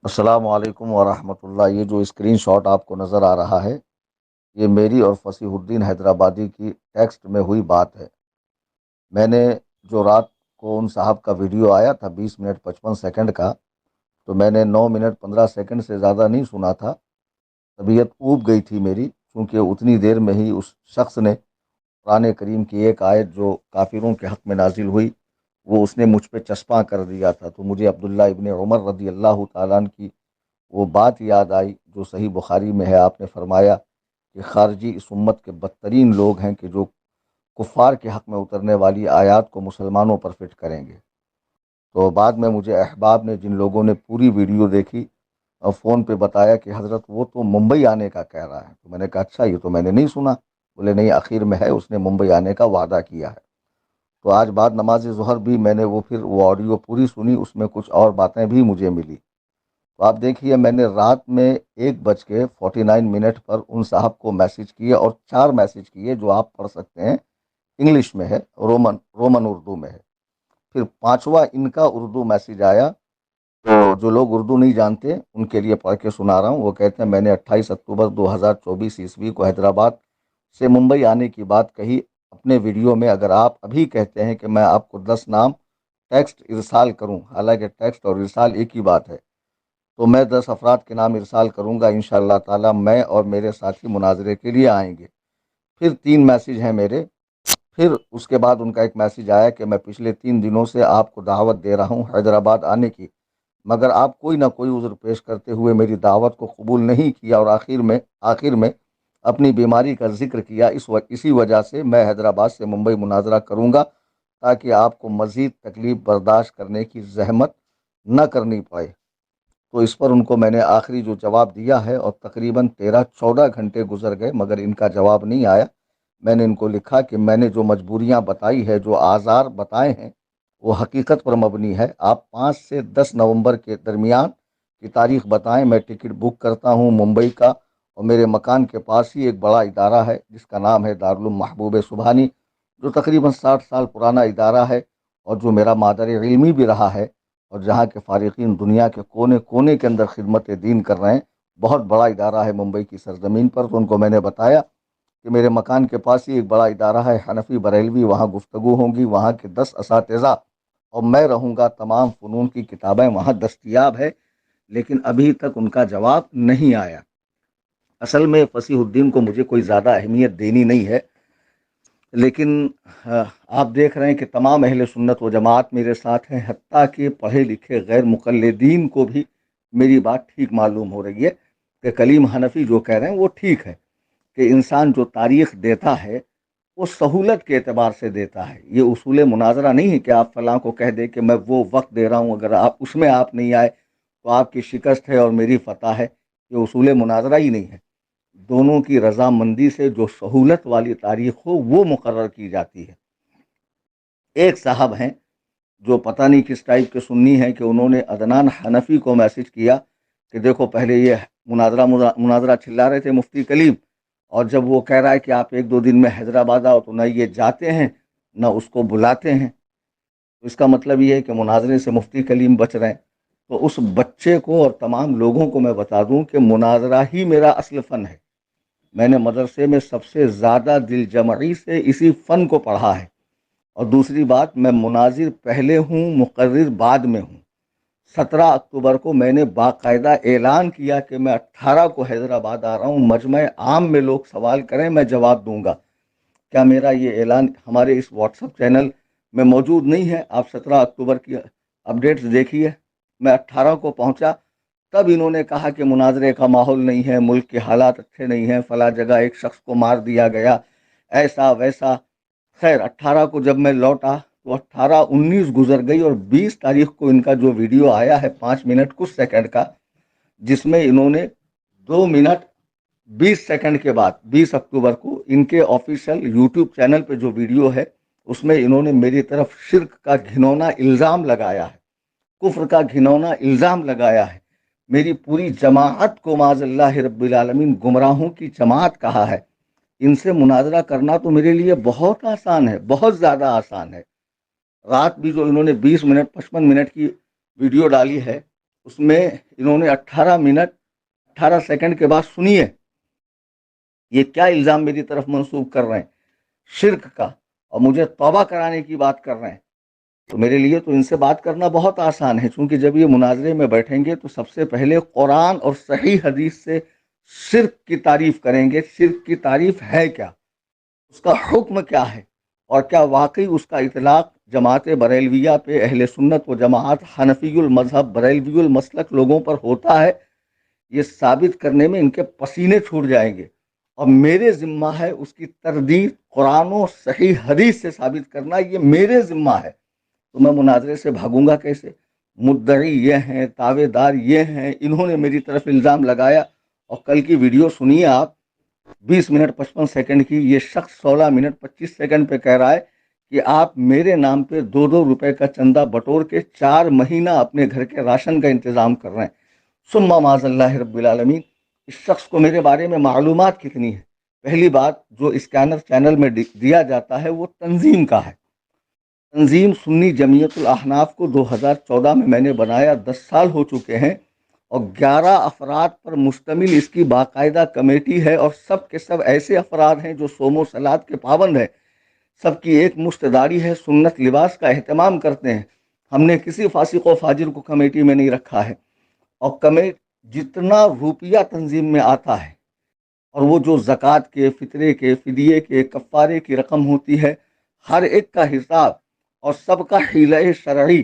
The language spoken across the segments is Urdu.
السلام علیکم ورحمۃ اللہ۔ یہ جو اسکرین شاٹ آپ کو نظر آ رہا ہے، یہ میری اور فصیح الدین حیدرآبادی کی ٹیکسٹ میں ہوئی بات ہے۔ میں نے جو رات کو ان صاحب کا ویڈیو آیا تھا 20 منٹ 55 سیکنڈ کا، تو میں نے 9 منٹ 15 سیکنڈ سے زیادہ نہیں سنا تھا۔ طبیعت اوب گئی تھی میری، کیونکہ اتنی دیر میں ہی اس شخص نے قرآن کریم کی ایک آیت جو کافروں کے حق میں نازل ہوئی، وہ اس نے مجھ پہ چسپاں کر دیا تھا۔ تو مجھے عبداللہ ابن عمر رضی اللہ تعالیٰ عنہ کی وہ بات یاد آئی جو صحیح بخاری میں ہے۔ آپ نے فرمایا کہ خارجی اس امت کے بدترین لوگ ہیں کہ جو کفار کے حق میں اترنے والی آیات کو مسلمانوں پر فٹ کریں گے۔ تو بعد میں مجھے احباب نے، جن لوگوں نے پوری ویڈیو دیکھی، اور فون پہ بتایا کہ حضرت وہ تو ممبئی آنے کا کہہ رہا ہے۔ تو میں نے کہا اچھا، یہ تو میں نے نہیں سنا۔ بولے نہیں، آخر میں ہے، اس نے ممبئی آنے کا وعدہ کیا ہے۔ تو آج بعد نماز ظہر بھی میں نے وہ آڈیو پوری سنی، اس میں کچھ اور باتیں بھی مجھے ملی۔ تو آپ دیکھیے، میں نے رات میں 1:49 پر ان صاحب کو میسج کیے، اور 4 میسج کیے جو آپ پڑھ سکتے ہیں، انگلش میں ہے، رومن اردو میں ہے۔ پھر 5واں ان کا اردو میسج آیا، تو جو لوگ اردو نہیں جانتے ان کے لیے پڑھ کے سنا رہا ہوں۔ وہ کہتے ہیں میں نے 28 اکتوبر 2024 عیسوی کو حیدرآباد سے ممبئی آنے کی بات کہی اپنے ویڈیو میں۔ اگر آپ ابھی کہتے ہیں کہ میں آپ کو 10 نام ٹیکسٹ ارسال کروں، حالانکہ ٹیکسٹ اور ارسال ایک ہی بات ہے، تو میں 10 افراد کے نام ارسال کروں گا انشاءاللہ تعالی۔ میں اور میرے ساتھی مناظرے کے لیے آئیں گے۔ پھر 3 میسج ہیں میرے۔ پھر اس کے بعد ان کا ایک میسج آیا کہ میں پچھلے 3 دنوں سے آپ کو دعوت دے رہا ہوں حیدرآباد آنے کی، مگر آپ کوئی نہ کوئی عذر پیش کرتے ہوئے میری دعوت کو قبول نہیں کیا، اور آخر میں اپنی بیماری کا ذکر کیا۔ اسی وجہ سے میں حیدرآباد سے ممبئی مناظرہ کروں گا، تاکہ آپ کو مزید تکلیف برداشت کرنے کی زحمت نہ کرنی پڑے۔ تو اس پر ان کو میں نے آخری جو جواب دیا ہے، اور تقریباً 13-14 گھنٹے گزر گئے مگر ان کا جواب نہیں آیا۔ میں نے ان کو لکھا کہ میں نے جو مجبوریاں بتائی ہے، جو آزار بتائے ہیں، وہ حقیقت پر مبنی ہے۔ آپ 5 سے 10 نومبر کے درمیان کی تاریخ بتائیں، میں ٹکٹ بک کرتا ہوں ممبئی کا، اور میرے مکان کے پاس ہی ایک بڑا ادارہ ہے جس کا نام ہے دارالعلوم محبوب سبحانی، جو تقریباً 60 سال پرانا ادارہ ہے، اور جو میرا مادر علمی بھی رہا ہے، اور جہاں کے فارغین دنیا کے کونے کونے کے اندر خدمت دین کر رہے ہیں۔ بہت بڑا ادارہ ہے ممبئی کی سرزمین پر۔ تو ان کو میں نے بتایا کہ میرے مکان کے پاس ہی ایک بڑا ادارہ ہے حنفی بریلوی، وہاں گفتگو ہوں گی، وہاں کے 10 اساتذہ اور میں رہوں گا، تمام فنون کی کتابیں وہاں دستیاب ہے۔ لیکن ابھی تک ان کا جواب نہیں آیا۔ اصل میں فصیح الدین کو مجھے کوئی زیادہ اہمیت دینی نہیں ہے، لیکن آپ دیکھ رہے ہیں کہ تمام اہل سنت و جماعت میرے ساتھ ہیں، حتیٰ کہ پڑھے لکھے غیر مقلدین کو بھی میری بات ٹھیک معلوم ہو رہی ہے کہ کلیم حنفی جو کہہ رہے ہیں وہ ٹھیک ہے، کہ انسان جو تاریخ دیتا ہے وہ سہولت کے اعتبار سے دیتا ہے۔ یہ اصول مناظرہ نہیں ہے کہ آپ فلاں کو کہہ دیں کہ میں وہ وقت دے رہا ہوں، اگر آپ اس میں آپ نہیں آئے تو آپ کی شکست ہے اور میری فتح ہے۔ یہ اصول مناظرہ ہی نہیں ہے۔ دونوں کی رضامندی سے جو سہولت والی تاریخ ہو وہ مقرر کی جاتی ہے۔ ایک صاحب ہیں جو پتہ نہیں کس ٹائپ کے سنی ہیں، کہ انہوں نے عدنان حنفی کو میسج کیا کہ دیکھو، پہلے یہ مناظرہ چلا رہے تھے مفتی کلیم، اور جب وہ کہہ رہا ہے کہ آپ 1-2 دن میں حیدرآباد آؤ، تو نہ یہ جاتے ہیں نہ اس کو بلاتے ہیں۔ تو اس کا مطلب یہ ہے کہ مناظرے سے مفتی کلیم بچ رہے ہیں۔ تو اس بچے کو اور تمام لوگوں کو میں بتا دوں کہ مناظرہ ہی میرا اصل فن ہے۔ میں نے مدرسے میں سب سے زیادہ دل جمعی سے اسی فن کو پڑھا ہے۔ اور دوسری بات، میں مناظر پہلے ہوں، مقرر بعد میں ہوں۔ 17 اکتوبر کو میں نے باقاعدہ اعلان کیا کہ میں 18 کو حیدرآباد آ رہا ہوں، مجمع عام میں لوگ سوال کریں میں جواب دوں گا۔ کیا میرا یہ اعلان ہمارے اس واٹس ایپ چینل میں موجود نہیں ہے؟ آپ 17 اکتوبر کی اپڈیٹس دیکھیے۔ میں 18 کو پہنچا، تب انہوں نے کہا کہ مناظرے کا ماحول نہیں ہے، ملک کے حالات اچھے نہیں ہیں، فلاں جگہ ایک شخص کو مار دیا گیا، ایسا ویسا۔ خیر 18 کو جب میں لوٹا تو 18-19 گزر گئی، اور 20 تاریخ کو ان کا جو ویڈیو آیا ہے 5 منٹ کچھ سیکنڈ کا، جس میں انہوں نے 2 منٹ 20 سیکنڈ کے بعد 20 اکتوبر کو ان کے آفیشیل یوٹیوب چینل پہ جو ویڈیو ہے، اس میں انہوں نے میری طرف شرک کا گھنونا الزام لگایا ہے، کفر کا گھنونا الزام لگایا ہے، میری پوری جماعت کو معاذ اللہ رب العالمین گمراہوں کی جماعت کہا ہے۔ ان سے مناظرہ کرنا تو میرے لیے بہت آسان ہے، بہت زیادہ آسان ہے۔ رات بھی جو انہوں نے 20 منٹ 55 منٹ کی ویڈیو ڈالی ہے، اس میں انہوں نے 18 منٹ 18 سیکنڈ کے بعد سنیے یہ کیا الزام میری طرف منسوب کر رہے ہیں شرک کا، اور مجھے توبہ کرانے کی بات کر رہے ہیں. تو میرے لیے تو ان سے بات کرنا بہت آسان ہے، چونکہ جب یہ مناظرے میں بیٹھیں گے تو سب سے پہلے قرآن اور صحیح حدیث سے شرک کی تعریف کریں گے. شرک کی تعریف ہے کیا، اس کا حکم کیا ہے، اور کیا واقعی اس کا اطلاق جماعت بریلویہ پہ اہل سنت و جماعت حنفی المذہب بریلوی المسلک لوگوں پر ہوتا ہے. یہ ثابت کرنے میں ان کے پسینے چھوٹ جائیں گے، اور میرے ذمہ ہے اس کی تردید قرآن و صحیح حدیث سے ثابت کرنا، یہ میرے ذمہ ہے. تو میں مناظرے سے بھاگوں گا کیسے؟ مدعی یہ ہیں، دعوے دار یہ ہیں، انہوں نے میری طرف الزام لگایا. اور کل کی ویڈیو سنیے آپ، 20 منٹ 55 سیکنڈ کی. یہ شخص 16 منٹ 25 سیکنڈ پہ کہہ رہا ہے کہ آپ میرے نام پہ 2 روپے کا چندہ بٹور کے 4 مہینہ اپنے گھر کے راشن کا انتظام کر رہے ہیں. ثم معاذ اللہ رب العالمین. اس شخص کو میرے بارے میں معلومات کتنی ہے؟ پہلی بات، جو اسکینر چینل میں دیا جاتا ہے وہ تنظیم کا ہے. تنظیم سنی جمعیت الاحناف کو 2014 میں نے بنایا، 10 سال ہو چکے ہیں، اور 11 افراد پر مشتمل اس کی باقاعدہ کمیٹی ہے، اور سب کے سب ایسے افراد ہیں جو صوم و صلات کے پابند ہیں. سب کی ایک مشت داڑھی ہے، سنت لباس کا اہتمام کرتے ہیں. ہم نے کسی فاسق و فاجر کو کمیٹی میں نہیں رکھا ہے. اور جتنا روپیہ تنظیم میں آتا ہے، اور وہ جو زکوٰۃ کے، فطرے کے، فدیے کے، کفارے کی رقم ہوتی ہے، ہر ایک کا حساب اور سب کا حیلہ شرعی،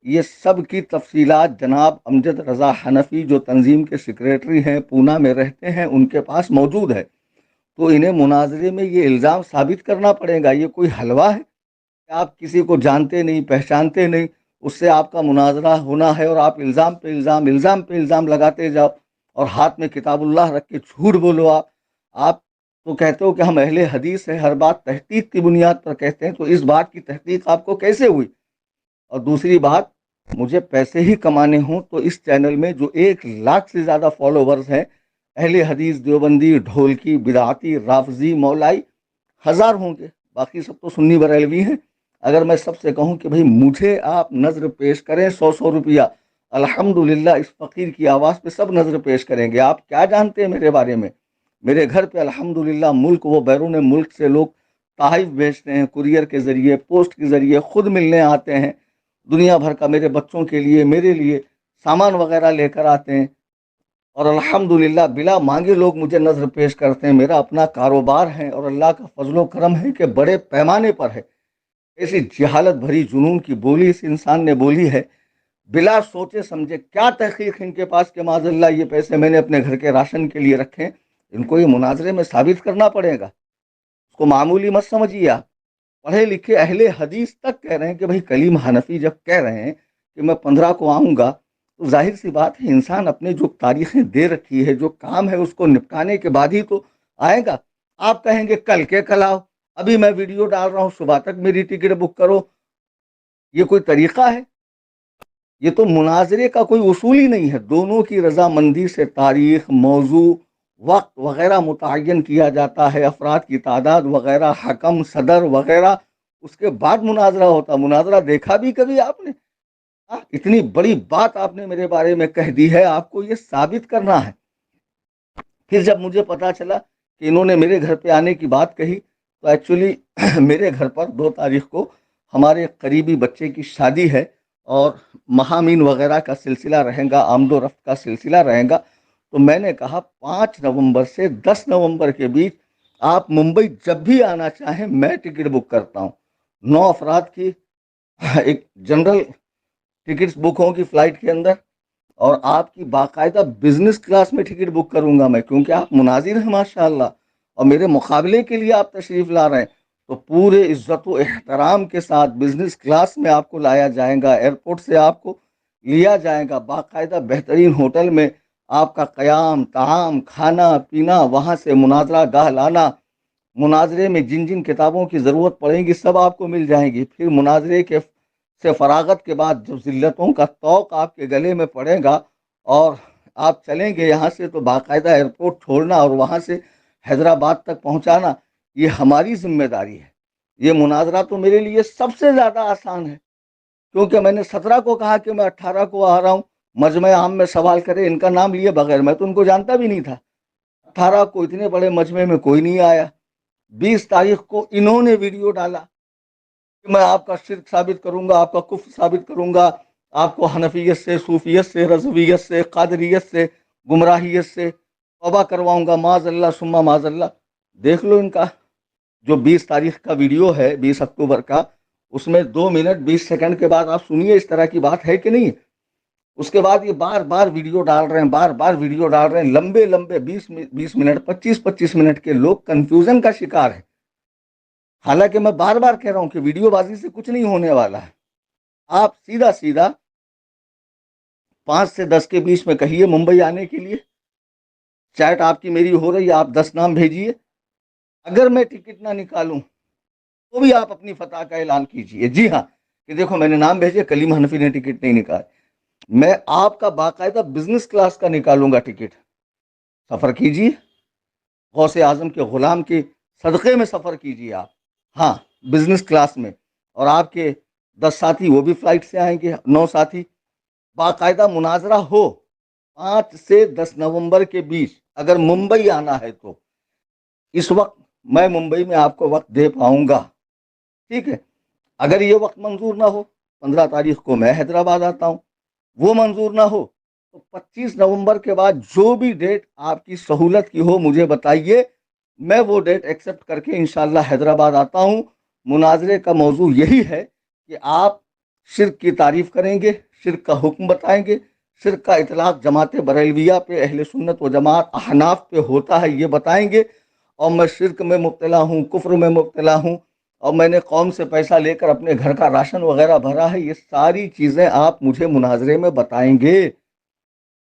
یہ سب کی تفصیلات جناب امجد رضا حنفی جو تنظیم کے سیکریٹری ہیں، پونا میں رہتے ہیں، ان کے پاس موجود ہے. تو انہیں مناظرے میں یہ الزام ثابت کرنا پڑے گا. یہ کوئی حلوہ ہے کہ آپ کسی کو جانتے نہیں، پہچانتے نہیں، اس سے آپ کا مناظرہ ہونا ہے، اور آپ الزام پہ الزام، الزام پہ الزام لگاتے جاؤ، اور ہاتھ میں کتاب اللہ رکھ کے جھوٹ بولو. آپ تو کہتے ہو کہ ہم اہل حدیث ہیں، ہر بات تحقیق کی بنیاد پر کہتے ہیں. تو اس بات کی تحقیق آپ کو کیسے ہوئی؟ اور دوسری بات، مجھے پیسے ہی کمانے ہوں تو اس چینل میں جو 1 لاکھ سے زیادہ فالوورز ہیں، اہل حدیث، دیوبندی، ڈھولکی، بدعتی، رافضی، مولائی 1000 ہوں گے، باقی سب تو سنی بریلوی ہیں. اگر میں سب سے کہوں کہ بھئی مجھے آپ نظر پیش کریں 100 روپیہ، الحمدللہ اس فقیر کی آواز پہ سب نظر پیش کریں گے. آپ کیا جانتے ہیں میرے بارے میں؟ میرے گھر پہ الحمدللہ ملک و بیرون ملک سے لوگ تحائف بھیجتے ہیں، کوریئر کے ذریعے، پوسٹ کے ذریعے، خود ملنے آتے ہیں. دنیا بھر کا میرے بچوں کے لیے، میرے لیے سامان وغیرہ لے کر آتے ہیں، اور الحمدللہ بلا مانگے لوگ مجھے نظر پیش کرتے ہیں. میرا اپنا کاروبار ہے، اور اللہ کا فضل و کرم ہے کہ بڑے پیمانے پر ہے. ایسی جہالت بھری جنون کی بولی اس انسان نے بولی ہے، بلا سوچے سمجھے. کیا تحقیق ان کے پاس کہ معاذ اللہ یہ پیسے میں نے اپنے گھر کے راشن کے لیے رکھے؟ ان کو یہ مناظرے میں ثابت کرنا پڑے گا. اس کو معمولی مت سمجھیے آپ. پڑھے لکھے اہل حدیث تک کہہ رہے ہیں کہ بھئی کلیم حنفی جب کہہ رہے ہیں کہ میں 15 کو آؤں گا، تو ظاہر سی بات ہے انسان اپنے جو تاریخیں دے رکھی ہے، جو کام ہے، اس کو نپٹانے کے بعد ہی تو آئے گا. آپ کہیں گے کل کے کل آؤ، ابھی میں ویڈیو ڈال رہا ہوں، صبح تک میری ٹکٹ بک کرو. یہ کوئی طریقہ ہے؟ یہ تو مناظرے کا کوئی اصول ہی نہیں ہے. دونوں کی رضامندی سے تاریخ، موضوع، وقت وغیرہ متعین کیا جاتا ہے، افراد کی تعداد وغیرہ، حکم، صدر وغیرہ. اس کے بعد مناظرہ ہوتا. مناظرہ دیکھا بھی کبھی آپ نے؟ اتنی بڑی بات آپ نے میرے بارے میں کہہ دی ہے، آپ کو یہ ثابت کرنا ہے. پھر جب مجھے پتا چلا کہ انہوں نے میرے گھر پہ آنے کی بات کہی، تو ایکچولی میرے گھر پر 2 تاریخ کو ہمارے قریبی بچے کی شادی ہے، اور مہامین وغیرہ کا سلسلہ رہے گا، آمد و رفت کا سلسلہ رہے گا. تو میں نے کہا 5 نومبر سے 10 نومبر کے بیچ آپ ممبئی جب بھی آنا چاہیں میں ٹکٹ بک کرتا ہوں. 9 افراد کی ایک جنرل ٹکٹس بک ہوں گی فلائٹ کے اندر، اور آپ کی باقاعدہ بزنس کلاس میں ٹکٹ بک کروں گا میں، کیونکہ آپ مناظر ہیں ماشاءاللہ، اور میرے مقابلے کے لیے آپ تشریف لا رہے ہیں. تو پورے عزت و احترام کے ساتھ بزنس کلاس میں آپ کو لایا جائے گا، ایئرپورٹ سے آپ کو لیا جائے گا، باقاعدہ بہترین ہوٹل میں آپ کا قیام، طعام، کھانا پینا، وہاں سے مناظرہ گاہ لانا. مناظرے میں جن جن کتابوں کی ضرورت پڑے گی سب آپ کو مل جائیں گی. پھر مناظرے کے سے فراغت کے بعد جب ذلتوں کا طوق آپ کے گلے میں پڑے گا اور آپ چلیں گے یہاں سے، تو باقاعدہ ایئرپورٹ چھوڑنا اور وہاں سے حیدرآباد تک پہنچانا یہ ہماری ذمہ داری ہے. یہ مناظرہ تو میرے لیے سب سے زیادہ آسان ہے، کیونکہ میں نے 17 کو کہا کہ میں 18 کو آ رہا ہوں. مجمع عام میں سوال کرے ان کا نام لیے بغیر، میں تو ان کو جانتا بھی نہیں تھا۔ 18 کو اتنے بڑے مجمع میں کوئی نہیں آیا، 20 تاریخ کو انہوں نے ویڈیو ڈالا کہ میں آپ کا شرک ثابت کروں گا، آپ کا کفر ثابت کروں گا، آپ کو حنفیت سے، صوفیت سے، رضویت سے، قادریت سے، گمراہیت سے توبہ کرواؤں گا، معاذ اللہ ثم معاذ اللہ۔ دیکھ لو ان کا جو 20 تاریخ کا ویڈیو ہے، 20 اکتوبر کا، اس میں 2 منٹ 20 سیکنڈ کے بعد آپ سنیے اس طرح کی بات ہے کہ نہیں۔ اس کے بعد یہ بار بار ویڈیو ڈال رہے ہیں، بار بار ویڈیو ڈال رہے ہیں، لمبے لمبے 20 منٹ 25 منٹ کے، لوگ کنفیوژن کا شکار ہے۔ حالانکہ میں بار بار کہہ رہا ہوں کہ ویڈیو بازی سے کچھ نہیں ہونے والا ہے۔ آپ سیدھا سیدھا 5 سے 10 کے بیچ میں کہیے ممبئی آنے کے لیے، چیٹ آپ کی میری ہو رہی ہے، آپ 10 نام بھیجیے، اگر میں ٹکٹ نہ نکالوں تو بھی آپ اپنی فتح کا اعلان کیجیے، جی ہاں، کہ دیکھو میں نے نام بھیجے، کلیم حنفی نے ٹکٹ نہیں نکالا، میں آپ کا باقاعدہ بزنس کلاس کا نکالوں گا ٹکٹ، سفر کیجیے، غوث اعظم کے غلام کے صدقے میں سفر کیجیے آپ، ہاں بزنس کلاس میں، اور آپ کے 10 ساتھی وہ بھی فلائٹ سے آئیں گے، 9 ساتھی، باقاعدہ مناظرہ ہو 5 سے 10 نومبر کے بیچ، اگر ممبئی آنا ہے تو اس وقت میں ممبئی میں آپ کو وقت دے پاؤں گا، ٹھیک ہے۔ اگر یہ وقت منظور نہ ہو، 15 تاریخ کو میں حیدرآباد آتا ہوں، وہ منظور نہ ہو تو 25 نومبر کے بعد جو بھی ڈیٹ آپ کی سہولت کی ہو مجھے بتائیے، میں وہ ڈیٹ ایکسپٹ کر کے انشاءاللہ حیدرآباد آتا ہوں۔ مناظرے کا موضوع یہی ہے کہ آپ شرک کی تعریف کریں گے، شرک کا حکم بتائیں گے، شرک کا اطلاق جماعت بریلویہ پہ، اہل سنت و جماعت احناف پہ ہوتا ہے یہ بتائیں گے، اور میں شرک میں مبتلا ہوں، کفر میں مبتلا ہوں، اور میں نے قوم سے پیسہ لے کر اپنے گھر کا راشن وغیرہ بھرا ہے، یہ ساری چیزیں آپ مجھے مناظرے میں بتائیں گے،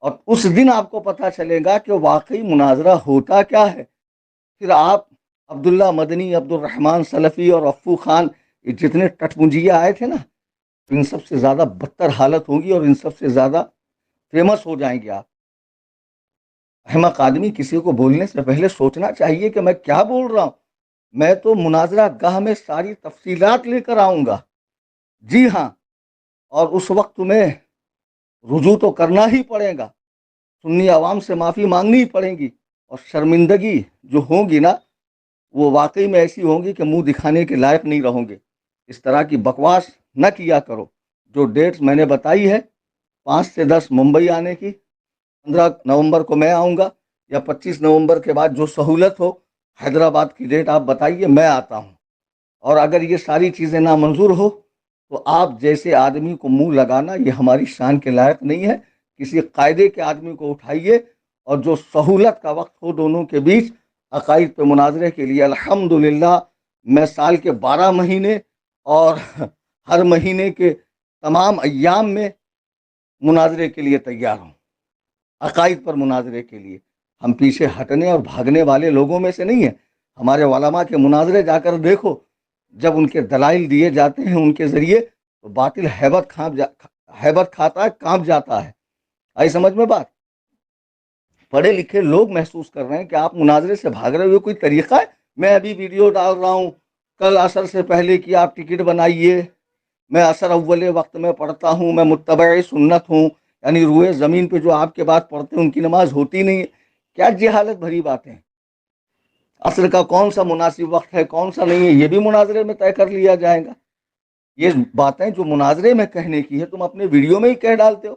اور اس دن آپ کو پتہ چلے گا کہ واقعی مناظرہ ہوتا کیا ہے۔ پھر آپ عبداللہ مدنی، عبد الرحمن سلفی اور افو خان، یہ جتنے ٹٹمنجیہ آئے تھے نا، ان سب سے زیادہ بدتر حالت ہوگی اور ان سب سے زیادہ فیمس ہو جائیں گے آپ۔ احمق آدمی کسی کو بولنے سے پہلے سوچنا چاہیے کہ میں کیا بول رہا ہوں۔ میں تو مناظرہ گاہ میں ساری تفصیلات لے کر آؤں گا، جی ہاں، اور اس وقت تمہیں رجوع تو کرنا ہی پڑے گا، سنی عوام سے معافی مانگنی ہی پڑے گی، اور شرمندگی جو ہوگی نا وہ واقعی میں ایسی ہوں گی کہ منہ دکھانے کے لائق نہیں رہوں گے۔ اس طرح کی بکواس نہ کیا کرو۔ جو ڈیٹس میں نے بتائی ہے 5 سے 10 ممبئی آنے کی، 15 نومبر کو میں آؤں گا، یا 25 نومبر کے بعد جو سہولت ہو، حیدرآباد کی ڈیٹ آپ بتائیے، میں آتا ہوں۔ اور اگر یہ ساری چیزیں نامنظور ہو تو آپ جیسے آدمی کو منہ لگانا یہ ہماری شان کے لائق نہیں ہے، کسی قاعدے کے آدمی کو اٹھائیے، اور جو سہولت کا وقت ہو دونوں کے بیچ عقائد پہ مناظرے کے لیے، الحمدللہ میں سال کے 12 مہینے اور ہر مہینے کے تمام ایام میں مناظرے کے لیے تیار ہوں، عقائد پر مناظرے کے لیے۔ ہم پیچھے ہٹنے اور بھاگنے والے لوگوں میں سے نہیں ہیں۔ ہمارے علماء کے مناظرے جا کر دیکھو، جب ان کے دلائل دیے جاتے ہیں ان کے ذریعے تو باطل ہیبت کھاتا ہے، کانپ جاتا ہے۔ آئی سمجھ میں بات؟ پڑھے لکھے لوگ محسوس کر رہے ہیں کہ آپ مناظرے سے بھاگ رہے ہوئے کوئی طریقہ ہے؟ میں ابھی ویڈیو ڈال رہا ہوں، کل عصر سے پہلے کی آپ ٹکٹ بنائیے، میں عصر اول وقت میں پڑھتا ہوں، میں متبع سنت ہوں، یعنی روئے زمین پہ جو آپ کے بعد پڑھتے ہیں ان کی نماز ہوتی نہیں ہے۔ کیا جہالت بھری باتیں؟ عصر کا کون سا مناسب وقت ہے، کون سا نہیں ہے، یہ بھی مناظرے میں طے کر لیا جائے گا؟ یہ باتیں جو مناظرے میں کہنے کی ہے تم اپنے ویڈیو میں ہی کہہ ڈالتے ہو۔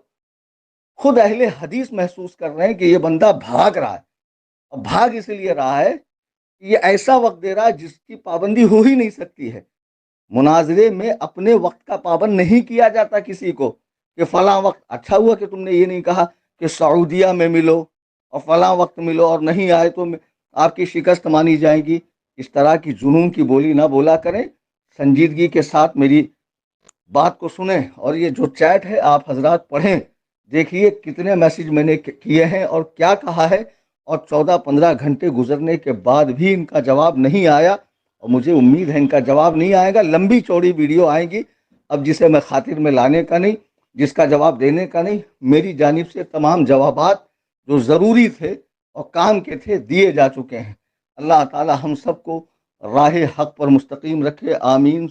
خود اہل حدیث محسوس کر رہے ہیں کہ یہ بندہ بھاگ رہا ہے، اور بھاگ اس لیے رہا ہے کہ یہ ایسا وقت دے رہا ہے جس کی پابندی ہو ہی نہیں سکتی ہے۔ مناظرے میں اپنے وقت کا پابند نہیں کیا جاتا کسی کو کہ فلاں وقت، اچھا ہوا کہ تم نے یہ نہیں کہا کہ سعودیہ میں ملو اور فلاں وقت ملو، اور نہیں آئے تو آپ کی شکست مانی جائے گی۔ اس طرح کی جنون کی بولی نہ بولا کریں، سنجیدگی کے ساتھ میری بات کو سنیں، اور یہ جو چیٹ ہے آپ حضرات پڑھیں، دیکھیے کتنے میسج میں نے کیے ہیں اور کیا کہا ہے، اور 14-15 گھنٹے گزرنے کے بعد بھی ان کا جواب نہیں آیا، اور مجھے امید ہے ان کا جواب نہیں آئے گا۔ لمبی چوڑی ویڈیو آئیں گی اب، جسے میں خاطر میں لانے کا نہیں، جس کا جواب دینے کا نہیں، میری جانب سے تمام جوابات جو ضروری تھے اور کام کے تھے دیے جا چکے ہیں۔ اللہ تعالی ہم سب کو راہ حق پر مستقیم رکھے، آمین۔